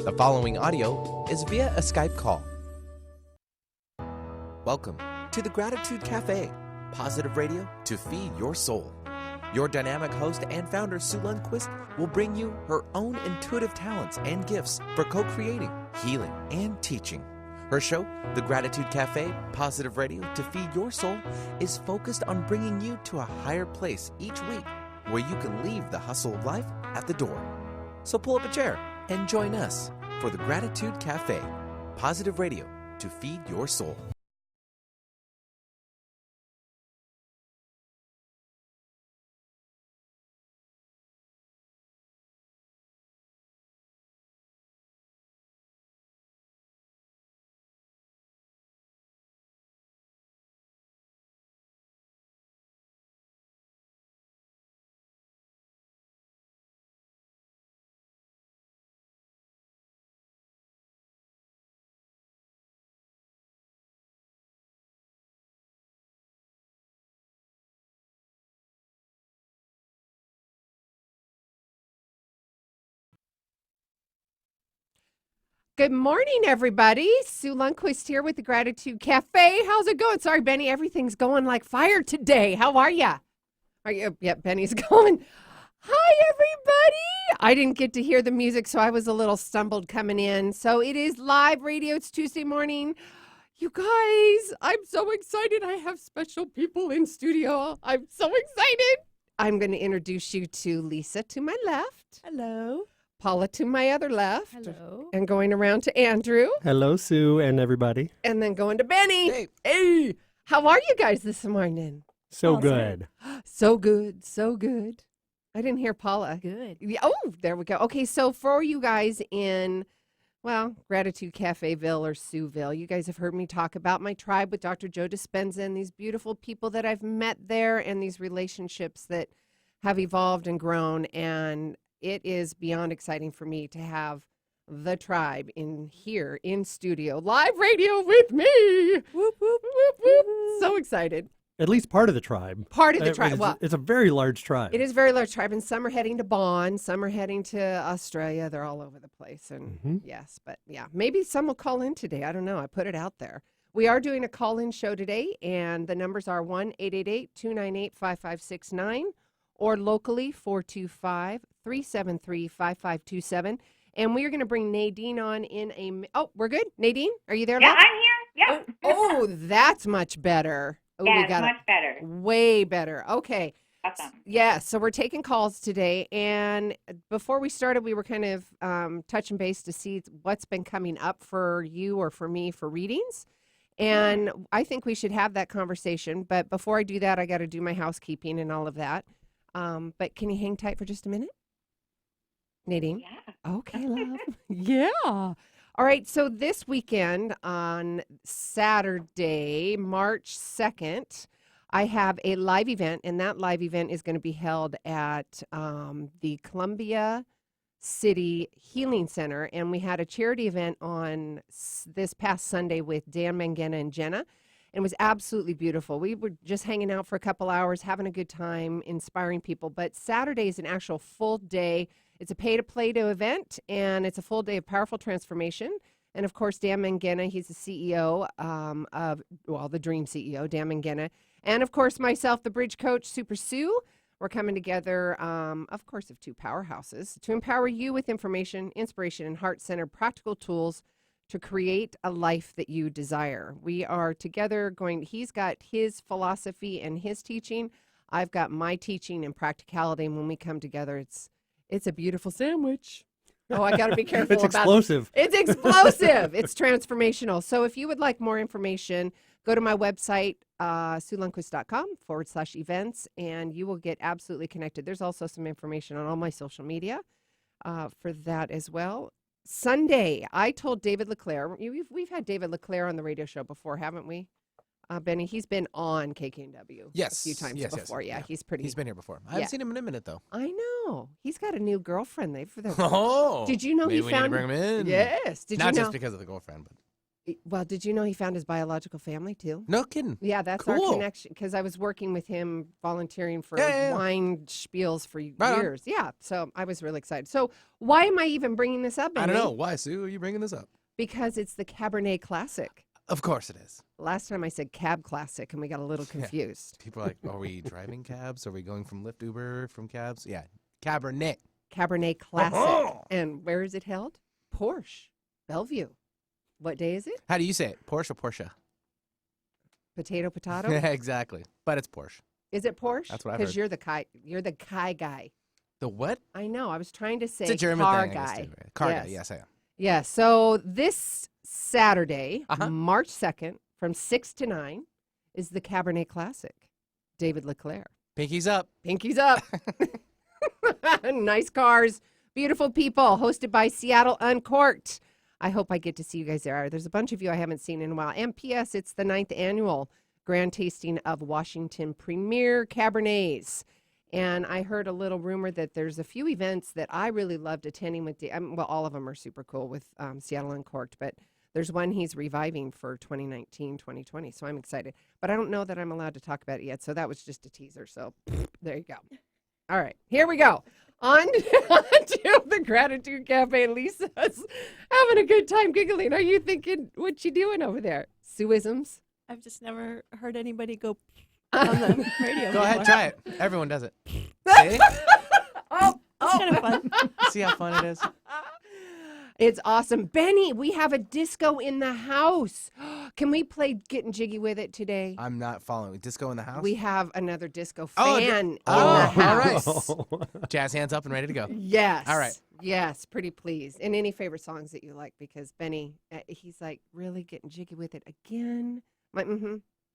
The following audio is via a Skype call. Welcome to the Gratitude Cafe, positive radio to feed your soul. Your dynamic host and founder, Sue Lundquist, will bring you her own intuitive talents and gifts for co-creating, healing, and teaching. Her show, The Gratitude Cafe, positive radio to feed your soul, is focused on bringing you to a higher place each week where you can leave the hustle of life at the door. So pull up a chair and join us for The Gratitude Cafe, positive radio to feed your soul. Good morning, everybody. Sue Lundquist here with the Gratitude Cafe. How's it going? Sorry, Benny, everything's going like fire today. How are you? Are you? Yep, Benny's going. Hi, everybody. I didn't get to hear the music, so I was a little stumbled coming in. So it is live radio. It's Tuesday morning. You guys, I'm so excited. I have special people in studio. I'm so excited. I'm going to introduce you to Lisa to my left. Hello. Paula to my other left. Hello. And going around to Andrew. Hello, Sue and everybody. And then going to Benny. Hey. Hey. How are you guys this morning? So Awesome. good. So good. So good. I didn't hear Paula. Good. Yeah, oh, there we go. Okay, so for you guys in, well, Gratitude Cafeville or Sueville, you guys have heard me talk about my tribe with Dr. Joe Dispenza and these beautiful people that I've met there and these relationships that have evolved and grown. And it is beyond exciting for me to have the tribe in here in studio, live radio with me. Whoop, whoop, whoop, whoop. So excited. At least part of the tribe. Part of the tribe. It's, Well, it's a very large tribe. it is a very large tribe, and some are heading to Bonn, some are heading to Australia. They're all over the place. And yes, but yeah, maybe some will call in today. I don't know. I put it out there. We are doing a call-in show today, and the numbers are 1-888-298-5569 or locally 425-373-5527. And we are going to bring Nadine on in a... Oh, we're good? Nadine, are you there? Yeah, love? I'm here. Yep. Oh, that's much better. Oh, yeah, we it's got much better. way better. Okay. Awesome. Yeah, so we're taking calls today. And before we started, we were kind of touching base to see what's been coming up for you or for me for readings. And I think we should have that conversation. But before I do that, I got to do my housekeeping and all of that. But can you hang tight for just a minute? Nadine? Yeah. Okay, love. Yeah. All right. So this weekend on Saturday, March 2nd, I have a live event, and that live event is going to be held at the Columbia City Healing Center. And we had a charity event on this past Sunday with Dan Mangena and Jenna. And it was absolutely beautiful. We were just hanging out for a couple hours, having a good time, inspiring people. But Saturday is an actual full day. It's a pay-to-play-to event, and it's a full day of powerful transformation. And, of course, Dan Mangena, he's the CEO the Dream CEO, Dan Mangena. And, of course, myself, the Bridge Coach, Super Sue. We're coming together, of course, of two powerhouses to empower you with information, inspiration, and heart-centered practical tools to create a life that you desire. We are together he's got his philosophy and his teaching. I've got my teaching and practicality. And when we come together, it's a beautiful sandwich. Oh, I got to be careful It's about explosive. It's explosive. It's transformational. So if you would like more information, go to my website, SueLundquist.com/events, and you will get absolutely connected. There's also some information on all my social media for that as well. Sunday, I told David LeClaire, we've had David LeClaire on the radio show before, haven't we? Benny, he's been on KKNW a few times before. Yeah, he's been here before. I haven't seen him in a minute, though. I know. He's got a new girlfriend. Oh. Did you know maybe he we found... need to bring him in. Yes. Did Not you know? just because of the girlfriend, but... Well, did you know he found his biological family too? No kidding. Yeah, that's our Cool. connection. Because I was working with him, volunteering for Yeah. wine spiels for Right on. years. Yeah, so I was really excited. So why am I even bringing this up? I don't Benny? know. Why, Sue, are you bringing this up? Because it's the Cabernet Classic. Of course it is. Last time I said Cab Classic, and we got a little confused. People are like, are we driving cabs? Are we going from Lyft, Uber, from cabs? Yeah. Cabernet. Cabernet Classic. Oh. And where is it held? Porsche, Bellevue. What day is it? How do you say it? Porsche or Porsche? Potato. Yeah, exactly. But it's Porsche. Is it Porsche? That's what I've Because heard. you're the Kai guy. The what? I know. I was trying to say It's a German car thing. I guess, guy. too, right? Car Yes. guy. Yes, I am. Yeah. So this Saturday, Uh-huh. March 2nd, from 6 to 9, is the Cabernet Classic. David Leclerc. Pinkies up. Pinkies up. Nice cars, beautiful people, hosted by Seattle Uncorked. I hope I get to see you guys there. There's a bunch of you I haven't seen in a while. And P.S., it's the 9th annual grand tasting of Washington Premier Cabernets. And I heard a little rumor that there's a few events that I really loved attending with, well, all of them are super cool with Seattle Uncorked, but there's one he's reviving for 2019, 2020. So I'm excited. But I don't know that I'm allowed to talk about it yet. So that was just a teaser. So there you go. All right, here we go. On to the Gratitude Cafe. Lisa's having a good time giggling. Are you thinking, what you doing over there? Suisms? I've just never heard anybody go on the radio. Go ahead, before. try it. Everyone does it. See? Oh, It's kind of fun. See how fun it is? it's awesome. Benny, we have a disco in the house. Can we play Getting Jiggy with It today? I'm not following. Disco in the house? We have another disco Oh, fan in the all house. right. Jazz hands up and ready to go. Yes. All right. Yes, pretty pleased. And any favorite songs that you like, because Benny, he's like, really getting jiggy with it again? Like,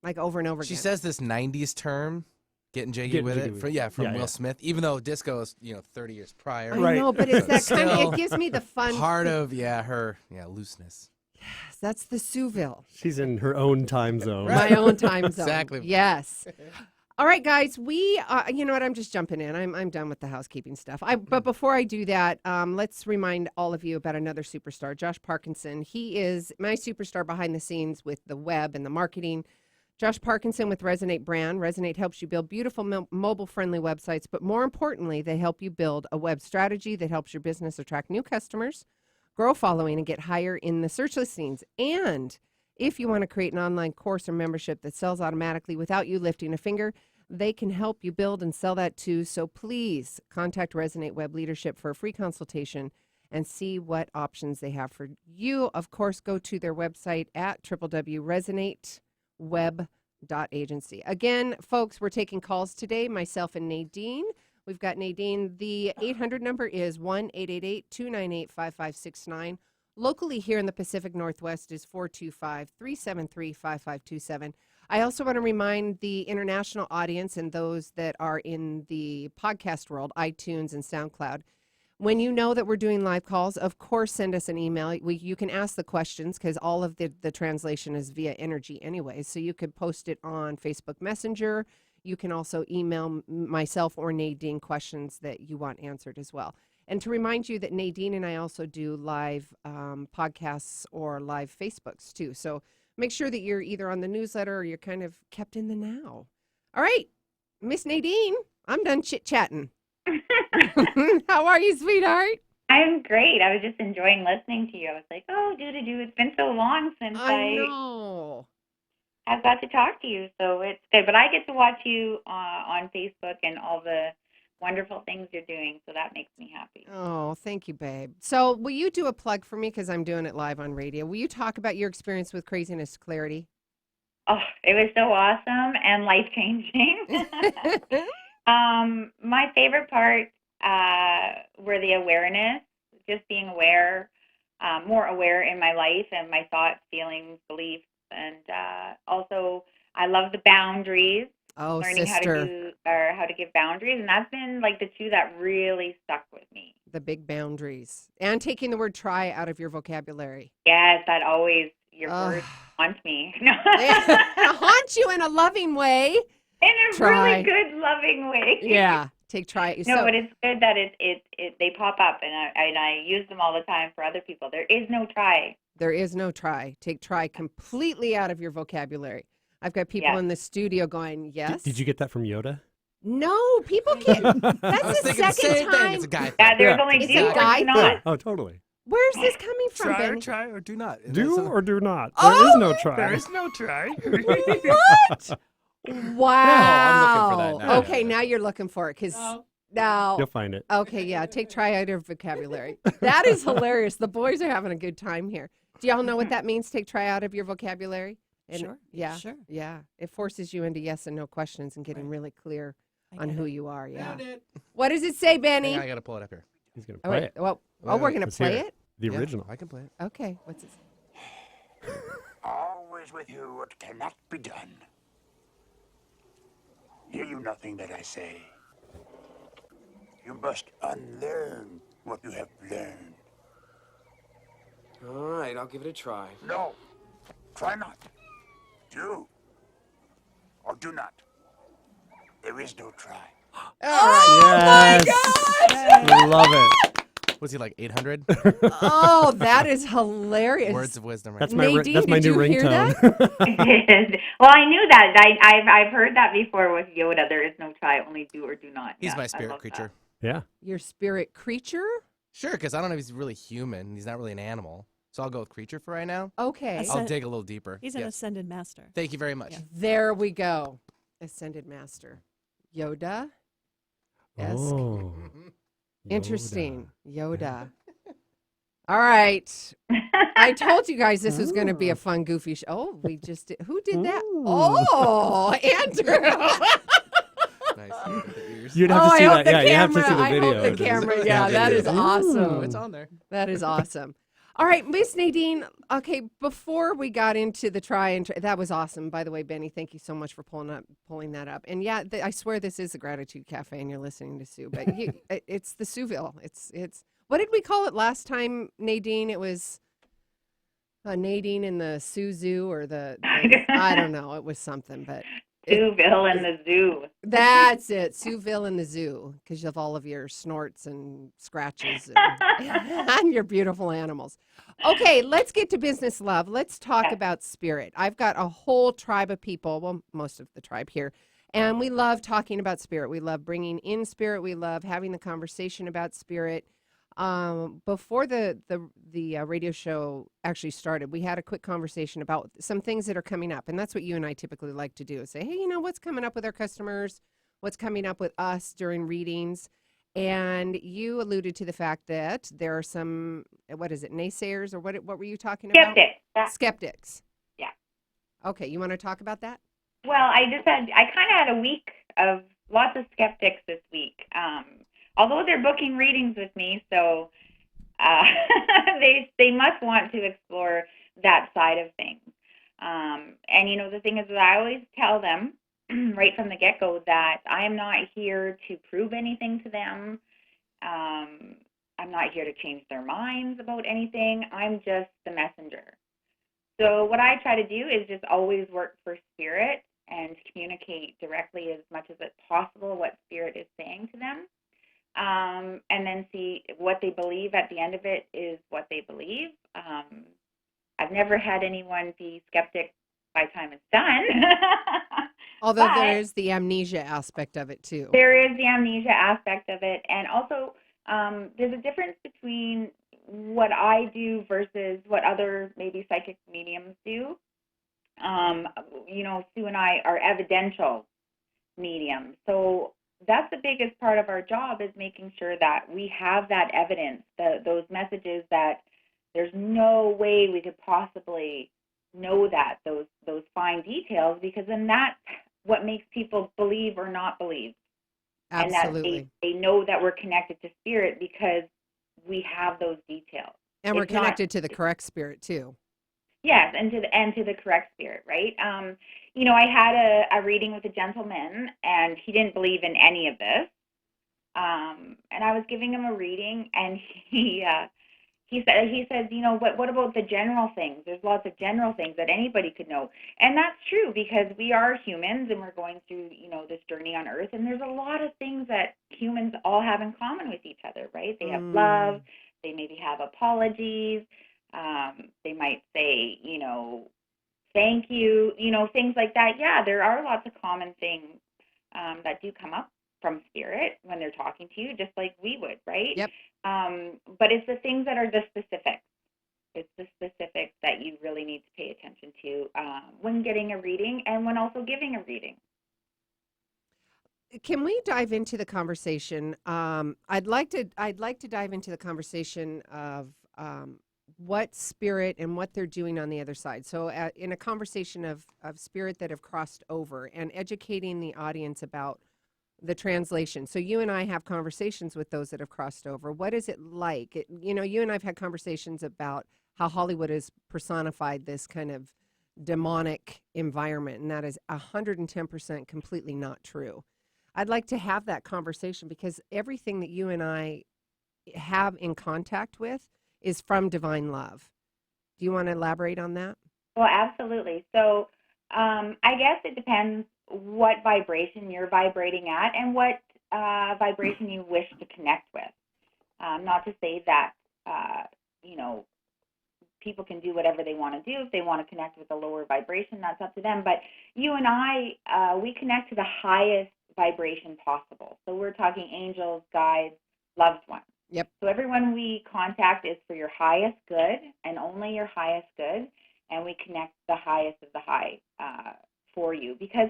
like over and over She again. says this 90s term, getting jiggy with it. From Yeah, Will yeah. Smith, even though disco is, 30 years prior. I Right. know, but it's that kind of, Still it gives me the fun. Part of, her looseness. Yes, that's the Souville. She's in her own time zone. Right. My own time zone. Exactly. Yes. All right, guys. We, you know what? I'm just jumping in. I'm done with the housekeeping stuff. But before I do that, let's remind all of you about another superstar, Josh Parkinson. He is my superstar behind the scenes with the web and the marketing. Josh Parkinson with Resonate Brand. Resonate helps you build beautiful mobile-friendly websites, but more importantly, they help you build a web strategy that helps your business attract new customers, grow following, and get higher in the search listings. And if you want to create an online course or membership that sells automatically without you lifting a finger, they can help you build and sell that too. So please contact Resonate Web Leadership for a free consultation and see what options they have for you. Of course, go to their website at www.resonateWeb.agency. Again, folks, we're taking calls today, myself and Nadine. We've got Nadine. The 800 number is 1-888-298-5569. Locally here in the Pacific Northwest is 425-373-5527. I also want to remind the international audience and those that are in the podcast world, iTunes and SoundCloud, when you know that we're doing live calls, of course, send us an email. You can ask the questions because all of the translation is via energy anyway. So you could post it on Facebook Messenger. You can also email myself or Nadine questions that you want answered as well. And to remind you that Nadine and I also do live podcasts or live Facebooks too. So make sure that you're either on the newsletter or you're kind of kept in the now. All right, Miss Nadine, I'm done chit-chatting. How are you, sweetheart? I'm great. I was just enjoying listening to you. I was like, oh, it's been so long since I know. I've got to talk to you, so it's good. But I get to watch you on Facebook and all the wonderful things you're doing, so that makes me happy. Oh, thank you, babe. So will you do a plug for me because I'm doing it live on radio? Will you talk about your experience with Craziness Clarity? Oh, it was so awesome and life-changing. My favorite part were the awareness, just being aware, more aware in my life and my thoughts, feelings, beliefs, and also I love the boundaries. Oh, Learning sister. how to give boundaries, and that's been like the two that really stuck with me. The big boundaries. And taking the word try out of your vocabulary. Yes, that always your words haunt me. Haunt you in a loving way. In a Try. really good, loving way. Yeah. Take try. No, So but it's good that they pop up, and I use them all the time for other people. There is no try. there is no try. Take try completely out of your vocabulary. I've got people Yes. in the studio going, yes. Did you get that from Yoda? No, people can't. I That's was the thinking the second same time. thing. It's a guy thing. Yeah, there's Yeah. only Is do it or guy do not. Oh, totally. Where's this coming from, Try or Benny? try or do not. And Do that's or do not. Oh! There is no try. there is no try. What? Wow. I'm looking for that now. Okay, now you're looking for it because now. You'll find it. Okay, yeah, take try out of vocabulary. That is hilarious. The boys are having a good time here. Do y'all know what that means? Take try out of your vocabulary. And Sure, Yeah. sure. Yeah. It forces you into yes and no questions and getting really clear I on get who it. you are. Yeah. What does it say, Benny? Hang on, I got to pull it up here. He's going to Oh, play wait. it. Well, Wait, we're wait, gonna let's play hear it. The Yeah, original. I can play it. Okay. What's this? Always with you what cannot be done. Hear you nothing that I say. You must unlearn what you have learned. All right, I'll give it a try. No, try not. Do or do not. There is no try. Yes. Love it. Was he like 800? Oh, that is hilarious. Words of wisdom, right? That's there. my Nadine, that's my did new you hear ringtone. I did. Well, I knew that. I've heard that before with Yoda. There is no try, only do or do not. He's Yeah, my I spirit love creature. Yeah. Your spirit creature? Sure, because I don't know if he's really human. He's not really an animal. So I'll go with creature for right now. Okay. Ascend- I'll dig a little deeper. He's an Yes. ascended master. Thank you very much. There we go. Ascended Master. Yoda. Yes. Oh. Interesting. Yoda. All right. I told you guys this was going to be a fun, goofy show. Oh, we just did. Who did that? Ooh. Oh, Andrew. Nice. With the ears. You'd have Oh, to I see hope that. the Yeah, you have to see the camera- I video. hope the of this. camera. Yeah, that is Oh, awesome. it's on there. That is awesome. All right, Miss Nadine. Okay, before we got into the that was awesome. By the way, Benny, thank you so much for pulling that up. And yeah, I swear this is a Gratitude Cafe, and you're listening to Sue. But it's the Sueville. It's what did we call it last time, Nadine? It was Nadine and the Sue Zoo, or I don't know. It was something, but Sueville and the zoo. that's it. Sueville and the zoo, because of all of your snorts and scratches and your beautiful animals. Okay, let's get to business, love. Let's talk about spirit. I've got a whole tribe of people, well, most of the tribe here, and we love talking about spirit. We love bringing in spirit. We love having the conversation about spirit. Before the radio show actually started, we had a quick conversation about some things that are coming up. And that's what you and I typically like to do, is say, hey, what's coming up with our customers? What's coming up with us during readings? And you alluded to the fact that there are some, what is it, naysayers, or what were you talking about? Skeptic. Skeptics. Yeah. Okay, you want to talk about that? Well, I kind of had a week of lots of skeptics this week. Although they're booking readings with me, so they must want to explore that side of things. And the thing is that I always tell them right from the get-go that I am not here to prove anything to them. I'm not here to change their minds about anything. I'm just the messenger. So what I try to do is just always work for spirit and communicate directly as much as it's possible what spirit is saying to them. And then see what they believe at the end of it is what they believe. I've never had anyone be skeptic by the time it's done. Although But there is the amnesia aspect of it, too. there is the amnesia aspect of it. And also, there's a difference between what I do versus what other maybe psychic mediums do. Sue and I are evidential mediums. So that's the biggest part of our job, is making sure that we have that evidence, those messages that there's no way we could possibly know that, those fine details, because then that's what makes people believe or not believe. Absolutely. And that they know that we're connected to spirit because we have those details. And we're It's not- connected to the correct spirit, too. Yes, and to the correct spirit, right? I had a reading with a gentleman, and he didn't believe in any of this. And I was giving him a reading, and He says, you know, what about the general things? There's lots of general things that anybody could know. And that's true, because we are humans and we're going through, you know, this journey on Earth, and there's a lot of things that humans all have in common with each other, right? They have love, they maybe have apologies, they might say, you know, thank you, you know, things like that. Yeah, there are lots of common things that do come up from spirit when they're talking to you, just like we would, right? Yep. But it's the things that are the specifics. It's the specifics that you really need to pay attention to when getting a reading and when also giving a reading. Can we dive into the conversation? I'd like to dive into the conversation of what spirit and what they're doing on the other side. So in a conversation of spirit that have crossed over and educating the audience about the translation. So you and I have conversations with those that have crossed over. What is it like? You know, you and I have had conversations about how Hollywood has personified this kind of demonic environment, and that is 110% completely not true. I'd like to have that conversation because everything that you and I have in contact with is from divine love. Do you want to elaborate on that? Well, absolutely. So I guess it depends what vibration you're vibrating at and what vibration you wish to connect with. Not to say that, you know, people can do whatever they want to do. If they want to connect with a lower vibration, that's up to them. But you and I, we connect to the highest vibration possible. So we're talking angels, guides, loved ones. Yep. So everyone we contact is for your highest good and only your highest good, and we connect the highest of the high for you, because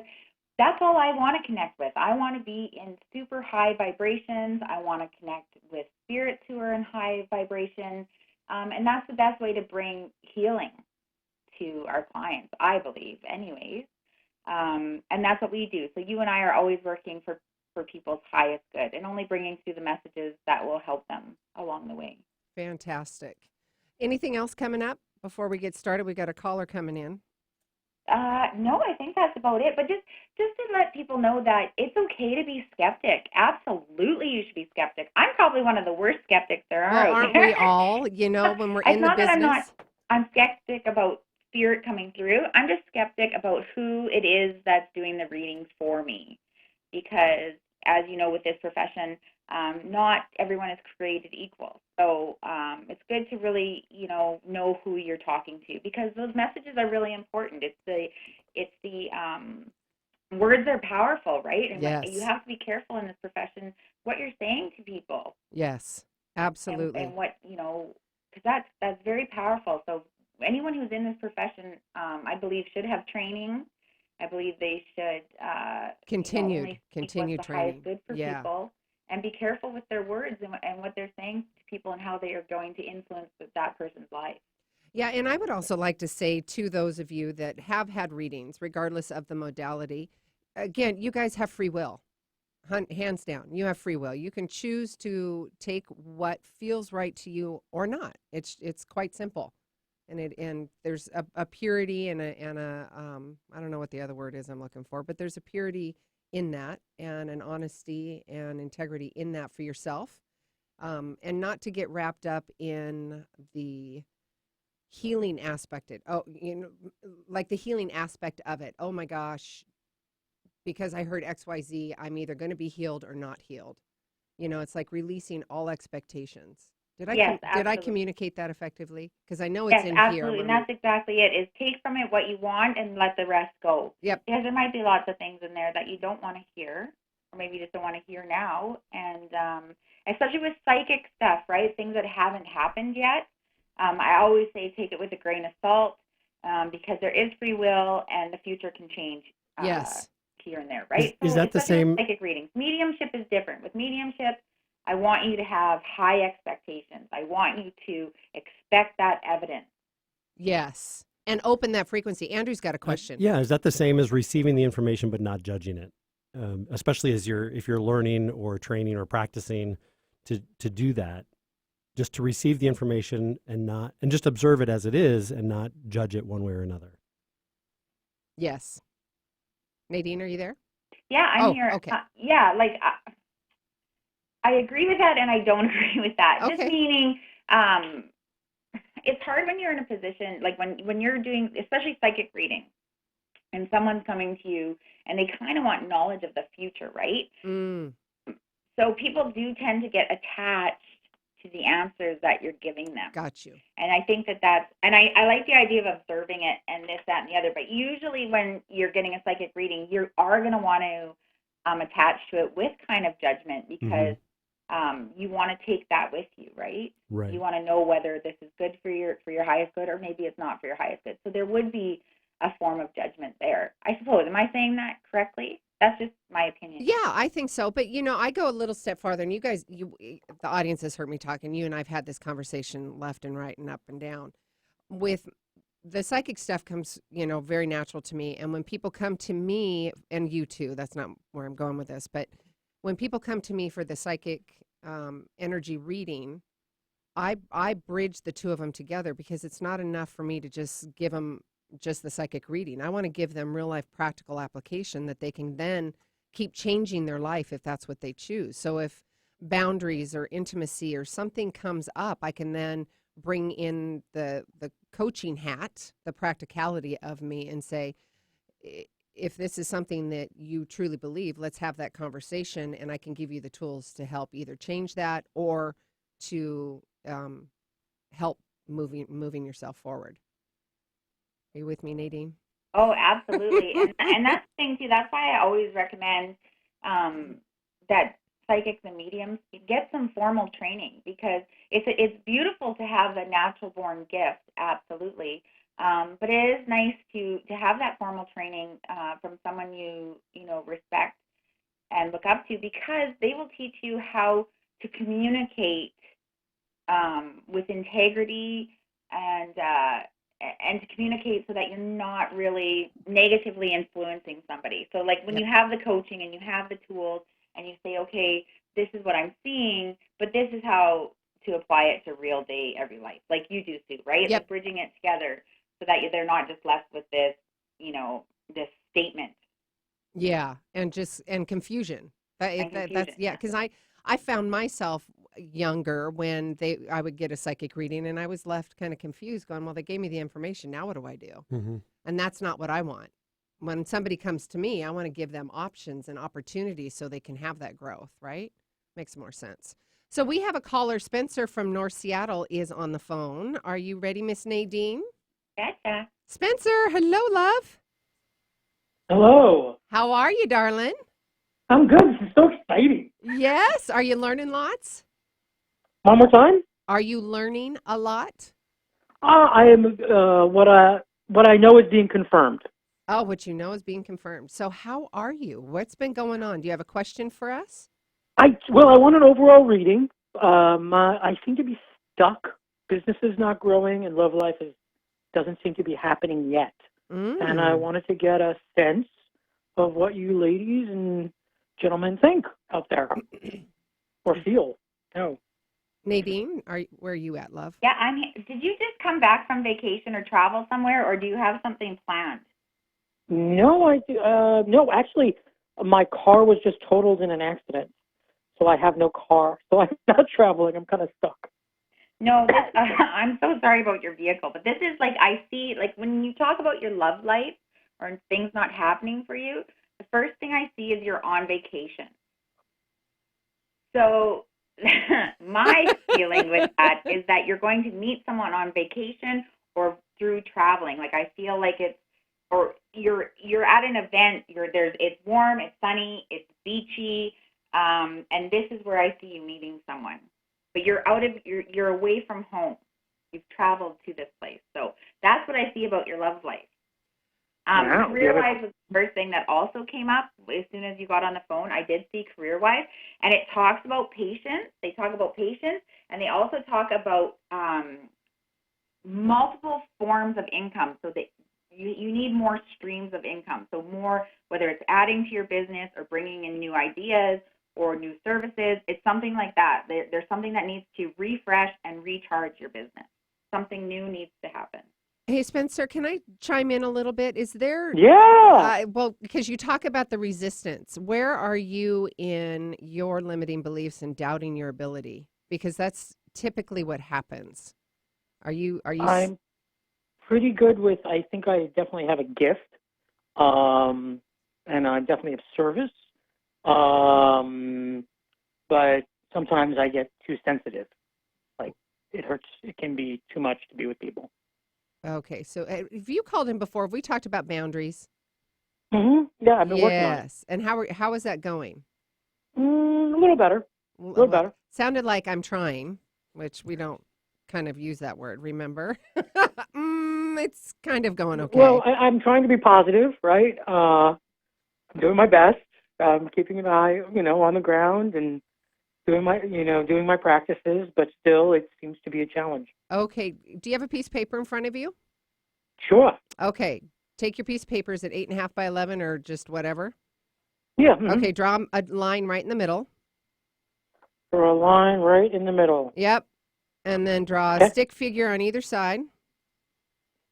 that's all I want to connect with. I want to be in super high vibrations. I want to connect with spirits who are in high vibration, and that's the best way to bring healing to our clients, I believe, anyways. And that's what we do. So you and I are always working for people's highest good and only bringing through the messages that will help them along the way. Fantastic. Anything else coming up before we get started? We got a caller coming in. No, I think that's about it. But just to let people know that it's okay to be skeptic. Absolutely, you should be skeptic. I'm probably one of the worst skeptics there are. Well, aren't we all? You know, when we're in the business. I'm skeptic about spirit coming through. I'm just skeptic about who it is that's doing the readings for me, because as you know, with this profession, not everyone is created equal. So it's good to really, you know who you're talking to, because those messages are really important. It's the words are powerful, right? And yes. You have to be careful in this profession what you're saying to people. Yes, absolutely. And what, because that's very powerful. So anyone who's in this profession, I believe, should have training. I believe they should continue training. Highest good for people, and be careful with their words and what they're saying to people and how they are going to influence that person's life. Yeah, and I would also like to say to those of you that have had readings, regardless of the modality, again, you guys have free will. Hands down, you have free will. You can choose to take what feels right to you or not. It's quite simple. And there's a purity and a I don't know what the other word is I'm looking for, but there's a purity in that, and an honesty and integrity in that for yourself, and not to get wrapped up in the healing aspect. Like the healing aspect of it. Oh my gosh, because I heard XYZ, I'm either going to be healed or not healed. It's like releasing all expectations. Did I communicate that effectively? Because I know it's in absolutely. here. Absolutely, and that's exactly it, is take from it what you want and let the rest go. Yep. Because there might be lots of things in there that you don't want to hear, or maybe you just don't want to hear now. And especially with psychic stuff, right? Things that haven't happened yet. I always say take it with a grain of salt, because there is free will and the future can change. Yes. Here and there, right? Is that the same? Psychic readings. Mediumship is different. With mediumship, I want you to have high expectations. I want you to expect that evidence. Yes. And open that frequency. Andrew's got a question. Yeah. Is that the same as receiving the information but not judging it? Especially if you're learning or training or practicing to do that, just to receive the information and just observe it as it is and not judge it one way or another. Yes. Nadine, are you there? Yeah, I'm here. Okay. I agree with that and I don't agree with that. Okay. Just meaning, it's hard when you're in a position, like when you're doing, especially psychic reading, and someone's coming to you and they kind of want knowledge of the future, right? Mm. So people do tend to get attached to the answers that you're giving them. Got you. And I think and I like the idea of observing it and this, that, and the other. But usually when you're getting a psychic reading, you are going to want to attach to it with kind of judgment, because you want to take that with you, right? Right. You want to know whether this is good for your highest good, or maybe it's not for your highest good. So there would be a form of judgment there, I suppose. Am I saying that correctly? That's just my opinion. Yeah, I think so. But, I go a little step farther, and you guys, the audience has heard me talk, and you and I have had this conversation left and right and up and down. With the psychic stuff comes, very natural to me. And when people come to me, and you too, that's not where I'm going with this, but when people come to me for the psychic energy reading, I bridge the two of them together, because it's not enough for me to just give them just the psychic reading. I want to give them real life practical application that they can then keep changing their life if that's what they choose. So if boundaries or intimacy or something comes up, I can then bring in the coaching hat, the practicality of me, and say, if this is something that you truly believe, let's have that conversation, and I can give you the tools to help either change that or to help moving yourself forward. Are you with me, Nadine? Oh, absolutely. And that's the thing, too. That's why I always recommend that psychics and mediums get some formal training, because it's beautiful to have a natural-born gift, absolutely. But it is nice to have that formal training from someone you respect and look up to, because they will teach you how to communicate with integrity and to communicate so that you're not really negatively influencing somebody. So like when you have the coaching and you have the tools and you say, okay, this is what I'm seeing, but this is how to apply it to real day, every life, like you do, Sue, right? Yep. Like bridging it together so that they're not just left with this, this statement. Yeah, and confusion. That's because I found myself younger when I would get a psychic reading and I was left kind of confused, going, well, they gave me the information, now what do I do? Mm-hmm. And that's not what I want. When somebody comes to me, I want to give them options and opportunities so they can have that growth, right? Makes more sense. So we have a caller. Spencer from North Seattle is on the phone. Are you ready, Miss Nadine? Gotcha. Spencer, hello, love. Hello. How are you, darling? I'm good. This is so exciting. Yes. Are you learning lots? One more time? Are you learning a lot? I am. What I know is being confirmed. Oh, what you know is being confirmed. So how are you? What's been going on? Do you have a question for us? I want an overall reading. I seem to be stuck. Business is not growing, and love life doesn't seem to be happening yet. And I wanted to get a sense of what you ladies and gentlemen think out there or feel. No. Nadine, where are you at, love? Yeah, I'm here. Did you just come back from vacation or travel somewhere, or do you have something planned? No, no, actually, my car was just totaled in an accident, so I have no car. So I'm not traveling. I'm kind of stuck. No, I'm so sorry about your vehicle, but this is like, I see, like when you talk about your love life or things not happening for you, the first thing I see is you're on vacation. So my feeling with that is that you're going to meet someone on vacation or through traveling. Like I feel like or you're at an event. It's warm, it's sunny, it's beachy, and this is where I see you meeting someone. But you're away from home. You've traveled to this place. So that's what I see about your love life. Wow. Career-wise was the first thing that also came up as soon as you got on the phone. I did see career-wise, and it talks about patience. They talk about patience, and they also talk about multiple forms of income. So that you need more streams of income. So more, whether it's adding to your business or bringing in new ideas or new services, it's something like that. There's something that needs to refresh and recharge your business. Something new needs to happen. Hey, Spencer, can I chime in a little bit? Is there... Yeah. Well, because you talk about the resistance. Where are you in your limiting beliefs and doubting your ability? Because that's typically what happens. I'm pretty good with, I think I definitely have a gift, and I'm definitely of service, but sometimes I get too sensitive. Like, it hurts. It can be too much to be with people. Okay, so have you called in before? Have we talked about boundaries? Yeah, I've been working on it. Yes. And how is that going? A little better. A little better. Sounded like I'm trying, which we don't kind of use that word, remember? It's kind of going okay. Well, I'm trying to be positive, right? I'm doing my best. I'm keeping an eye, on the ground and doing my practices, but still it seems to be a challenge. Okay. Do you have a piece of paper in front of you? Sure. Okay. Take your piece of paper. Is it 8.5 by 11 or just whatever? Yeah. Okay. Draw a line right in the middle. Draw a line right in the middle. Yep. And then draw a stick figure on either side.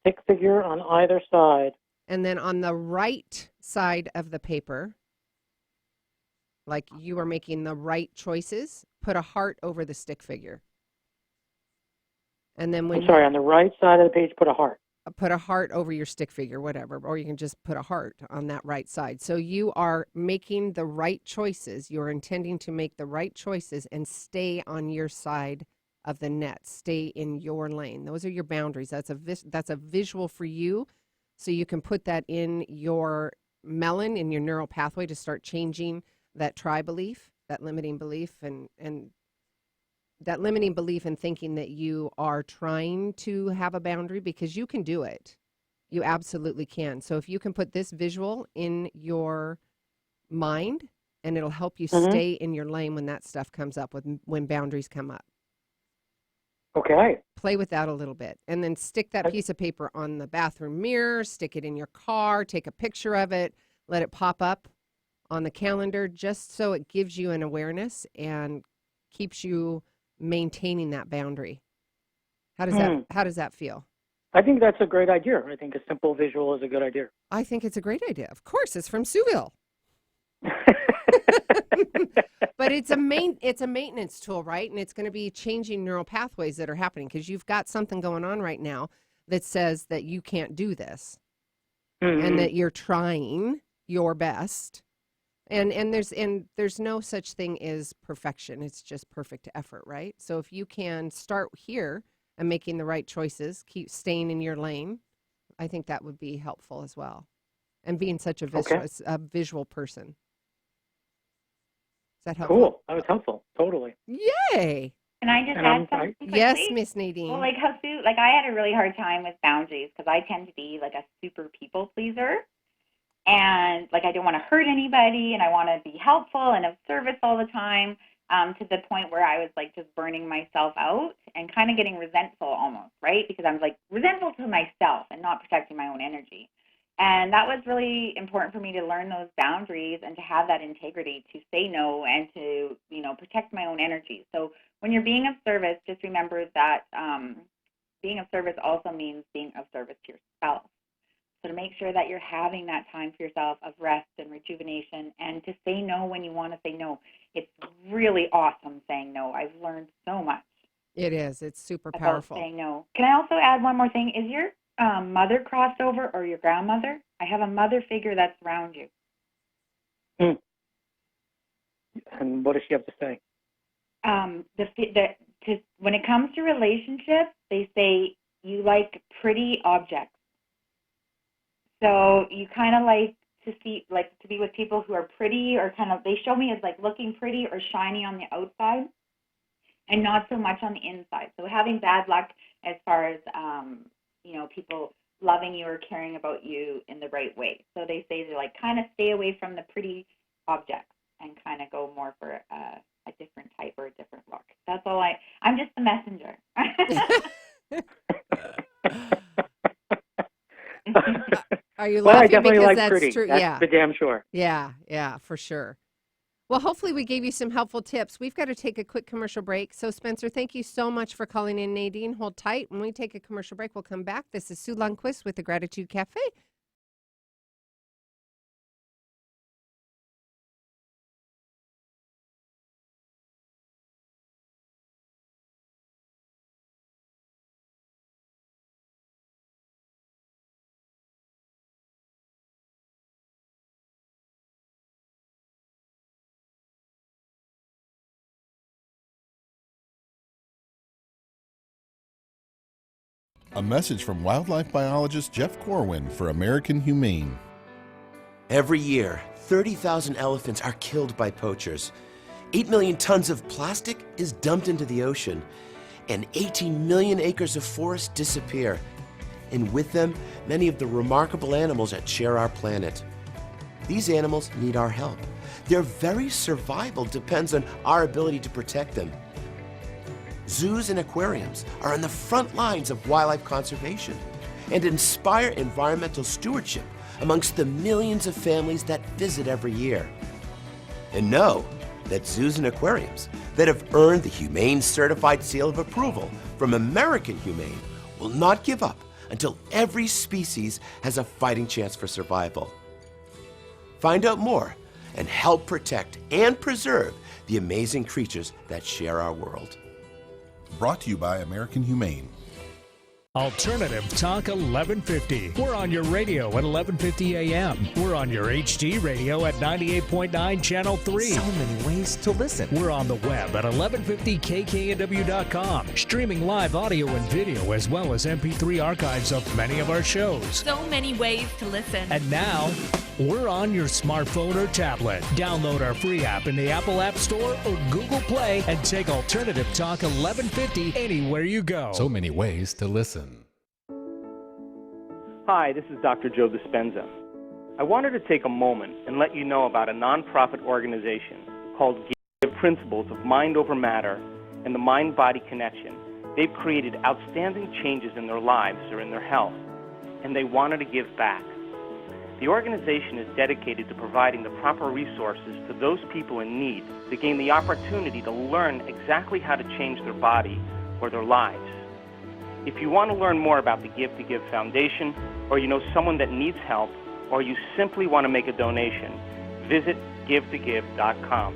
Stick figure on either side. And then on the right side of the paper, like you are making the right choices, put a heart over the stick figure. And then on the right side of the page, put a heart. Put a heart over your stick figure, whatever, or you can just put a heart on that right side. So you are making the right choices. You're intending to make the right choices and stay on your side of the net. Stay in your lane. Those are your boundaries. That's a visual for you, so you can put that in your melon, in your neural pathway, to start changing that try belief, that limiting belief, and that limiting belief in thinking that you are trying to have a boundary, because you can do it. You absolutely can. So if you can put this visual in your mind, and it'll help you stay in your lane when that stuff comes up, when boundaries come up. Okay. Play with that a little bit, and then stick that piece of paper on the bathroom mirror, stick it in your car, take a picture of it, let it pop up on the calendar, just so it gives you an awareness and keeps you maintaining that boundary. How does that feel? I think that's a great idea. I think a simple visual is a good idea. I think it's a great idea. Of course, it's from Souville. But it's a maintenance tool, right? And it's going to be changing neural pathways that are happening, because you've got something going on right now that says that you can't do this, and that you're trying your best. And there's no such thing as perfection. It's just perfect effort, right? So if you can start here and making the right choices, keep staying in your lane, I think that would be helpful as well. And being such a visual person. Is that helpful? Cool. That was helpful. Totally. Yay. Can I just add something quickly? Yes, Miss Nadine. Well, like I had a really hard time with boundaries, because I tend to be like a super people pleaser. And like, I don't want to hurt anybody, and I want to be helpful and of service all the time, to the point where I was like just burning myself out and kind of getting resentful almost, right? Because I'm like resentful to myself and not protecting my own energy. And that was really important for me to learn those boundaries and to have that integrity to say no and to, protect my own energy. So when you're being of service, just remember that being of service also means being of service to yourself. So to make sure that you're having that time for yourself of rest and rejuvenation, and to say no when you want to say no. It's really awesome saying no. I've learned so much. It is. It's super about powerful. Saying no. Can I also add one more thing? Is your mother crossed over, or your grandmother? I have a mother figure that's around you. And what does she have to say? When it comes to relationships, they say you like pretty objects. So you kind of like to be with people who are pretty, or they show me as like looking pretty or shiny on the outside, and not so much on the inside. So having bad luck as far as people loving you or caring about you in the right way. So they say to like kind of stay away from the pretty objects and kind of go more for a different type or a different look. That's all. I'm just the messenger. Are you laughing? I definitely because like that's pretty. true? That's for damn sure. Yeah, for sure. Well, hopefully we gave you some helpful tips. We've got to take a quick commercial break. So, Spencer, thank you so much for calling in. Nadine, hold tight. When we take a commercial break, we'll come back. This is Sue Lundquist with the Gratitude Cafe. A message from wildlife biologist Jeff Corwin for American Humane. Every year, 30,000 elephants are killed by poachers. 8 million tons of plastic is dumped into the ocean, and 18 million acres of forest disappear. And with them, many of the remarkable animals that share our planet. These animals need our help. Their very survival depends on our ability to protect them. Zoos and aquariums are on the front lines of wildlife conservation and inspire environmental stewardship amongst the millions of families that visit every year. And know that zoos and aquariums that have earned the Humane Certified Seal of Approval from American Humane will not give up until every species has a fighting chance for survival. Find out more and help protect and preserve the amazing creatures that share our world. Brought to you by American Humane. Alternative Talk 1150. We're on your radio at 1150 a.m. We're on your HD radio at 98.9 Channel 3. So many ways to listen. We're on the web at 1150kknw.com, streaming live audio and video as well as MP3 archives of many of our shows. So many ways to listen. And now, we're on your smartphone or tablet. Download our free app in the Apple App Store or Google Play and take Alternative Talk 1150 anywhere you go. So many ways to listen. Hi, this is Dr. Joe Dispenza. I wanted to take a moment and let you know about a nonprofit organization called GIVE Principles of Mind Over Matter and the Mind-Body Connection. They've created outstanding changes in their lives or in their health, and they wanted to give back. The organization is dedicated to providing the proper resources to those people in need to gain the opportunity to learn exactly how to change their body or their lives. If you want to learn more about the Give to Give Foundation, or you know someone that needs help, or you simply want to make a donation, visit givetogive.com.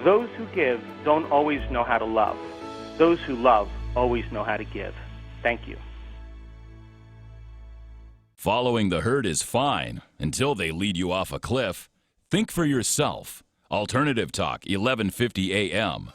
Those who give don't always know how to love. Those who love always know how to give. Thank you. Following the herd is fine until they lead you off a cliff. Think for yourself. Alternative Talk, 1150 a.m.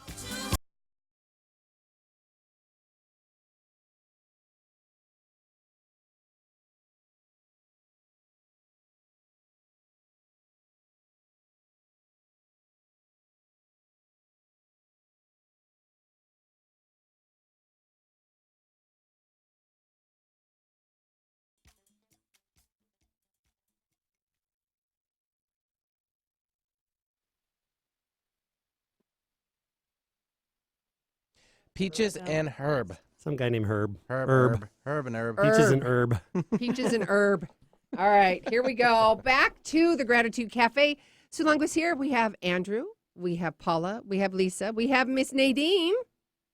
Peaches and Herb. Some guy named Herb. Herb and Herb. Peaches and Herb. Peaches and herb. All right, here we go. Back to the Gratitude Cafe. Sue Lundquist here. We have Andrew. We have Paula. We have Lisa. We have Miss Nadine.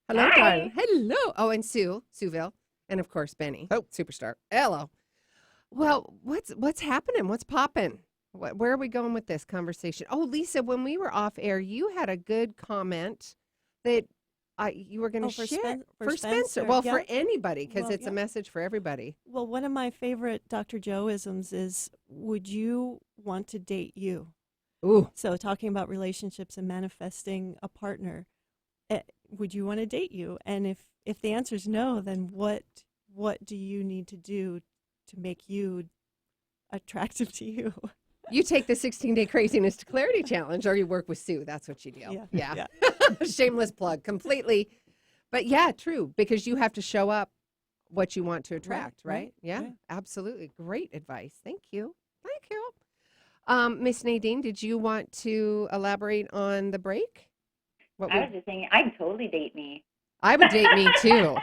Hello, Hi. darling. Hello. Oh, and Sueville. And, of course, Benny. Oh. Superstar. Hello. Well, what's happening? What's popping? Where are we going with this conversation? Oh, Lisa, when we were off air, you had a good comment that you were going to share for Spencer. Well, Yeah. for anybody, because Well, it's a yeah. message for everybody. Well, one of my favorite Dr. Joe-isms is, would you want to date you? Ooh. So talking about relationships and manifesting a partner, would you want to date you? And if the answer is no, then what do you need to do to make you attractive to you? You take the 16-day craziness to clarity challenge, or you work with Sue. That's what you do. Yeah. Shameless plug, completely. But yeah, true, because you have to show up what you want to attract, right? Yeah, absolutely. Great advice. Thank you. Thank you. Miss Nadine, did you want to elaborate on the break? I was just saying, I'd totally date me. I would date me too.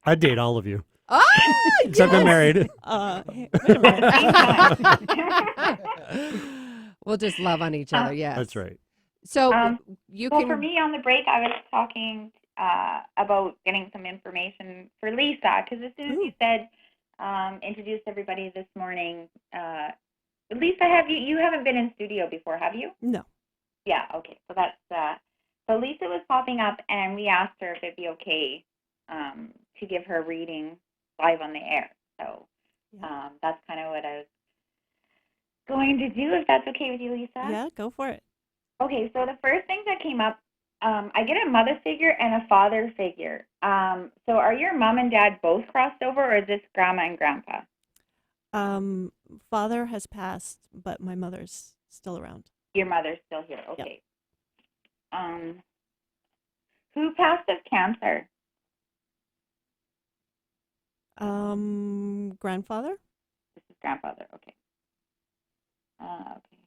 I'd date all of you. Ah, Except I'm married. Wait a minute. We'll just love on each other, yes. That's right. So Well, can... for me on the break, I was talking about getting some information for Lisa, because as soon as you said, introduced everybody this morning, Lisa, you haven't been in studio before, have you? No. Yeah, okay. So that's, so Lisa was popping up, and we asked her if it'd be okay to give her a reading live on the air. So that's kind of what I was going to do, if that's okay with you, Lisa. Yeah, go for it. Okay, so the first thing that came up I get a mother figure and a father figure. So are your mom and dad both crossed over, or is this grandma and grandpa? Father has passed, but my mother's still around. Your mother's still here. Okay. Yep. Who passed of cancer? Grandfather? This is grandfather. Okay. Okay.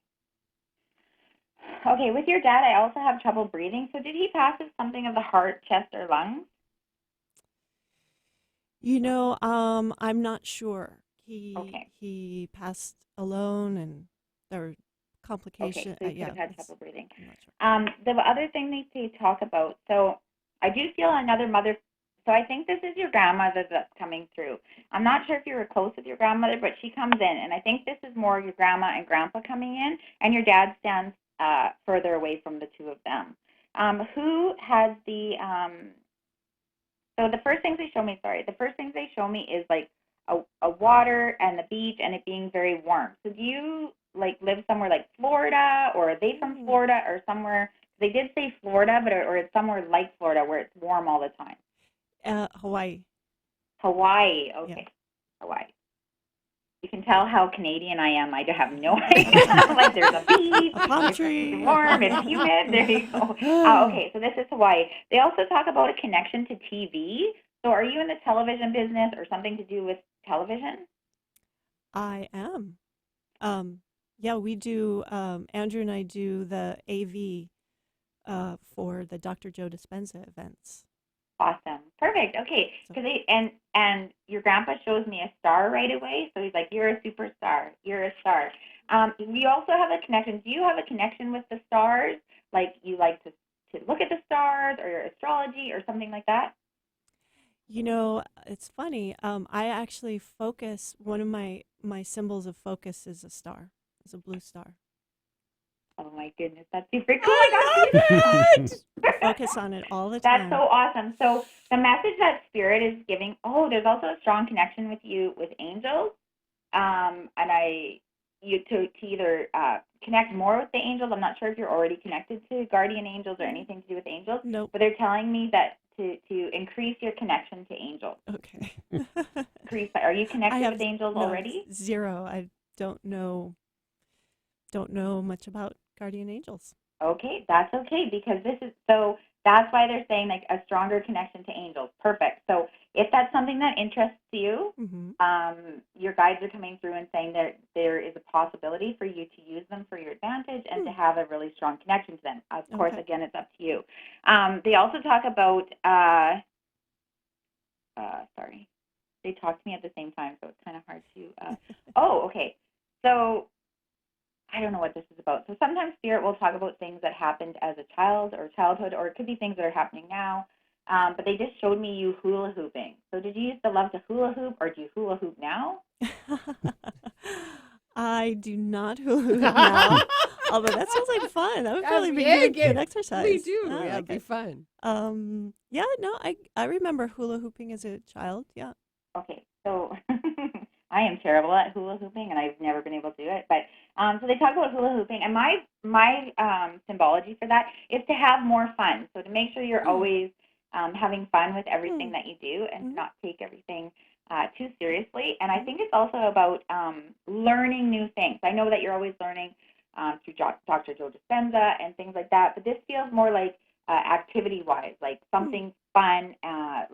Okay, with your dad, I also have trouble breathing. So did he pass of something of the heart, chest, or lungs? I'm not sure. He passed alone, and there were complications. Okay, so he could have had trouble breathing. I'm not sure. The other thing they talk about, so I do feel another mother, so I think this is your grandmother that's coming through. I'm not sure if you were close with your grandmother, but she comes in, and I think this is more your grandma and grandpa coming in, and your dad stands further away from the two of them. Who has so the first things they show me is like a water and the beach and it being very warm. So do you live somewhere like Florida, or are they from Florida or somewhere? They did say Florida, but or it's somewhere like Florida where it's warm all the time. Hawaii. Hawaii, okay. Yeah. Hawaii. You can tell how Canadian I am. I have no idea. There's a beach, a palm tree, it's warm, it's humid. There you go. Okay, so this is Hawaii. They also talk about a connection to TV. So are you in the television business or something to do with television? I am. Yeah, we do. Andrew and I do the AV for the Dr. Joe Dispenza events. Awesome. Perfect. Okay. Because and your grandpa shows me a star right away. So he's like, "You're a superstar. You're a star." We also have a connection. Do you have a connection with the stars? Like you like to look at the stars or your astrology or something like that? It's funny. I actually focus. One of my symbols of focus is a star. It's a blue star. Oh my goodness, that's super cool. I got it. Focus on it all the time. That's so awesome. So the message that Spirit is giving, there's also a strong connection with you with angels. And to either connect more with the angels. I'm not sure if you're already connected to guardian angels or anything to do with angels. Nope. But they're telling me that to increase your connection to angels. Okay. Are you connected with angels already? Zero. I don't know much about guardian angels. Okay, that's okay, because that's why they're saying like a stronger connection to angels. Perfect. So if that's something that interests you, your guides are coming through and saying that there is a possibility for you to use them for your advantage and to have a really strong connection to them. Of course, again, it's up to you. They also talk about, they talk to me at the same time, so it's kind of hard to, okay. So I don't know what this is about. So sometimes Spirit will talk about things that happened as a child or childhood, or it could be things that are happening now. But they just showed me you hula hooping. So did you used to love to hula hoop, or do you hula hoop now? I do not hula hoop now. Although that sounds like fun. That would probably be good exercise. We do. That'd be fun. I remember hula hooping as a child. Yeah. Okay, so I am terrible at hula hooping, and I've never been able to do it. But so they talk about hula hooping, and my symbology for that is to have more fun. So to make sure you're always having fun with everything that you do, and not take everything too seriously. And I think it's also about learning new things. I know that you're always learning through Dr. Joe Dispenza and things like that, but this feels more like activity-wise, like something fun,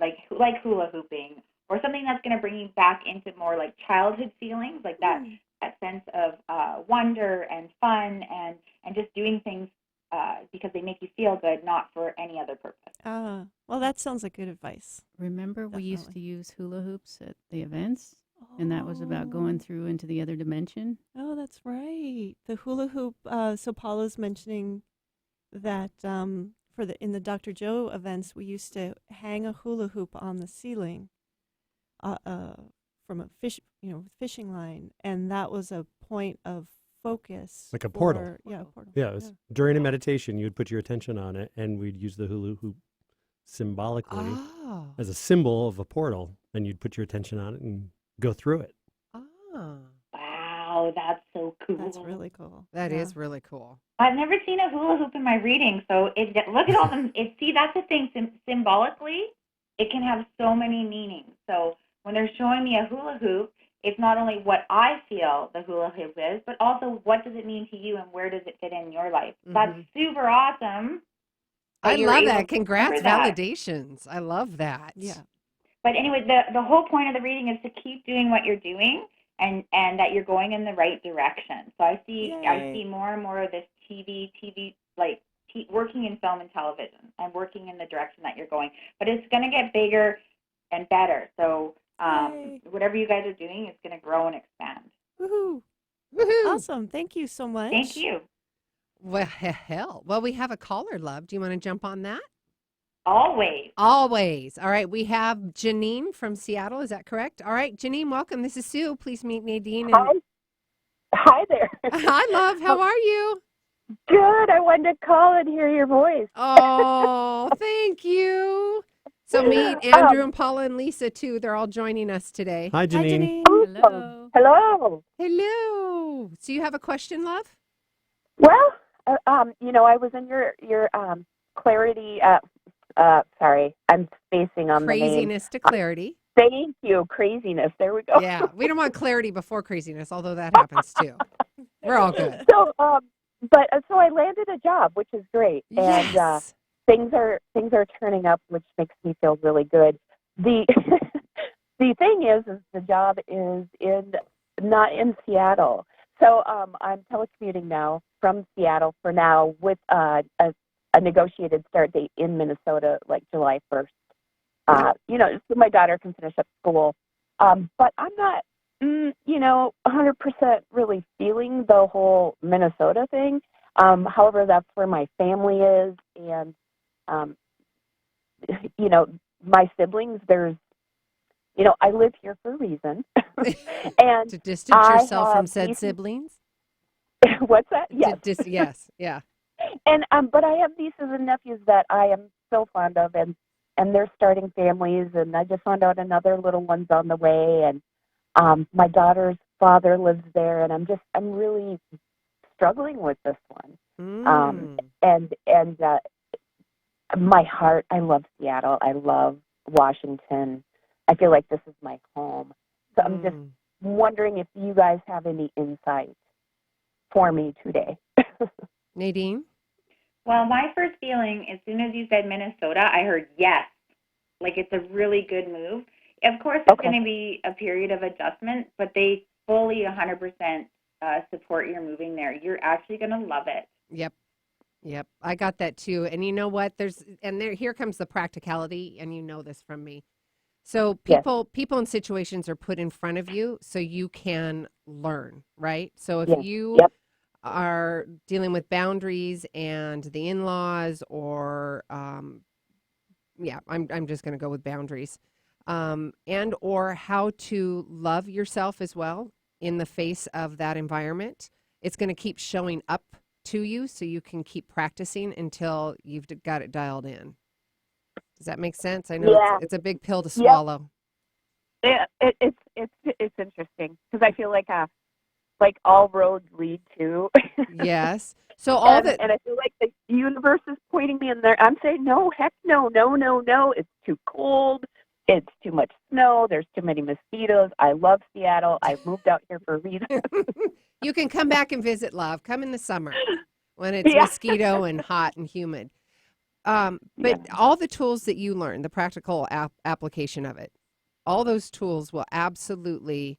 like hula hooping, or something that's going to bring you back into more like childhood feelings, like that sense of wonder and fun and just doing things because they make you feel good, not for any other purpose. Well, that sounds like good advice. Remember, we used to use hula hoops at the events, and that was about going through into the other dimension. Oh, that's right. The hula hoop. So Paula's mentioning that in the Dr. Joe events, we used to hang a hula hoop on the ceiling from a fishing line, and that was a point of focus, like a portal. A portal. Yeah, it was, during a meditation, you'd put your attention on it, and we'd use the hula hoop symbolically as a symbol of a portal, and you'd put your attention on it and go through it. Wow, wow, that's so cool. That's really cool. That is really cool. I've never seen a hula hoop in my reading, so look at all them. See, that's the thing. Symbolically, it can have so many meanings. So when they're showing me a hula hoop, it's not only what I feel the hula hoop is, but also what does it mean to you and where does it fit in your life. That's super awesome. I love that. Congrats, validations. I love that. Yeah. But anyway, the whole point of the reading is to keep doing what you're doing and that you're going in the right direction. So I see more and more of this TV working in film and television and working in the direction that you're going. But it's going to get bigger and better. So whatever you guys are doing is going to grow and expand. Woohoo. Awesome. Thank you so much. Thank you. Well, hell. Well, we have a caller, love. Do you want to jump on that? Always. Always. All right. We have Janine from Seattle. Is that correct? All right. Janine, welcome. This is Sue. Please meet Nadine. Hi there. Hi, love. How are you? Good. I wanted to call and hear your voice. Oh, thank you. So meet Andrew and Paula and Lisa, too. They're all joining us today. Hi, Janine. Hello. Hello. Hello. So you have a question, love? Well, I was in your clarity. Sorry, I'm spacing on Craziness the name. to clarity. Thank you. Craziness. There we go. Yeah, we don't want clarity before craziness, although that happens too. We're all good. So I landed a job, which is great, and things are turning up, which makes me feel really good. The the thing is the job is not in Seattle. So I'm telecommuting now from Seattle for now with a negotiated start date in Minnesota, like July 1st. So my daughter can finish up school. But I'm not, 100% really feeling the whole Minnesota thing. However, that's where my family is. And, my siblings, I live here for a reason. And to distance yourself from said siblings? What's that? Yes. Yes, yeah. And but I have nieces and nephews that I am so fond of, and they're starting families, and I just found out another little one's on the way, and my daughter's father lives there, and I'm really struggling with this one. And my heart, I love Seattle, I love Washington. I feel like this is my home. So I'm just wondering if you guys have any insight for me today. Nadine? Well, my first feeling, as soon as you said Minnesota, I heard yes. Like, it's a really good move. Of course, it's going to be a period of adjustment, but they fully 100% support your moving there. You're actually going to love it. Yep. I got that too. And you know what? Here comes the practicality, and you know this from me. So people in situations are put in front of you so you can learn, right? So if you are dealing with boundaries and the in-laws, or I'm just going to go with boundaries, and or how to love yourself as well in the face of that environment. It's going to keep showing up to you so you can keep practicing until you've got it dialed in. Does that make sense? I know it's a big pill to swallow. Yeah, it's interesting because I feel like all roads lead to. Yes. So and I feel like the universe is pointing me in there. I'm saying no, heck no. It's too cold. It's too much snow. There's too many mosquitoes. I love Seattle. I moved out here for a reason. You can come back and visit, love. Come in the summer when it's mosquito and hot and humid. But all the tools that you learn, the practical application of it, all those tools will absolutely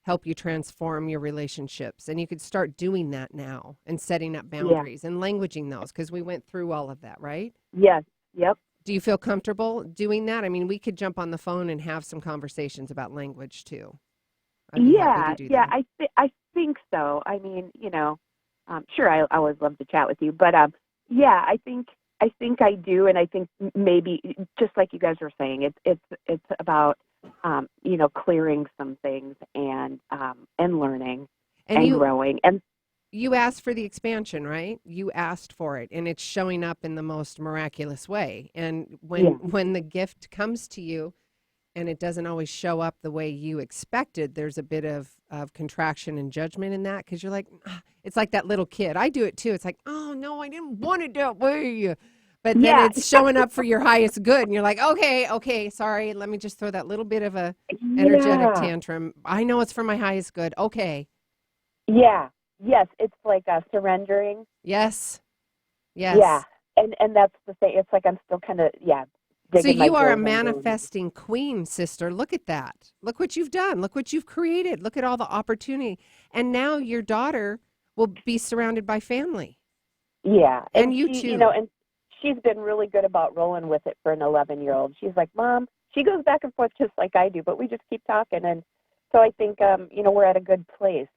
help you transform your relationships. And you could start doing that now and setting up boundaries and languaging those, because we went through all of that, right? Yes. Yep. Do you feel comfortable doing that? I mean, we could jump on the phone and have some conversations about language too. I think so. I mean, sure, I always love to chat with you, but I think I do, and I think maybe just like you guys were saying, it's about clearing some things and learning and growing. And you asked for the expansion, right? You asked for it, and it's showing up in the most miraculous way. And when the gift comes to you, and it doesn't always show up the way you expected, there's a bit of contraction and judgment in that, because you're like, it's like that little kid. I do it too. It's like, oh, no, I didn't want it that way. But then it's showing up for your highest good, and you're like, okay, sorry, let me just throw that little bit of a energetic tantrum. I know it's for my highest good. Okay. Yeah. Yes, it's like surrendering. Yes. Yeah, and that's the thing. It's like I'm still kind of So you are a digging my heels in. manifesting queen, sister. Look at that. Look what you've done. Look what you've created. Look at all the opportunity. And now your daughter will be surrounded by family. Yeah, and you she, too. You know, and she's been really good about rolling with it for an 11-year-old. She's like, Mom, she goes back and forth just like I do, but we just keep talking. And so I think, we're at a good place.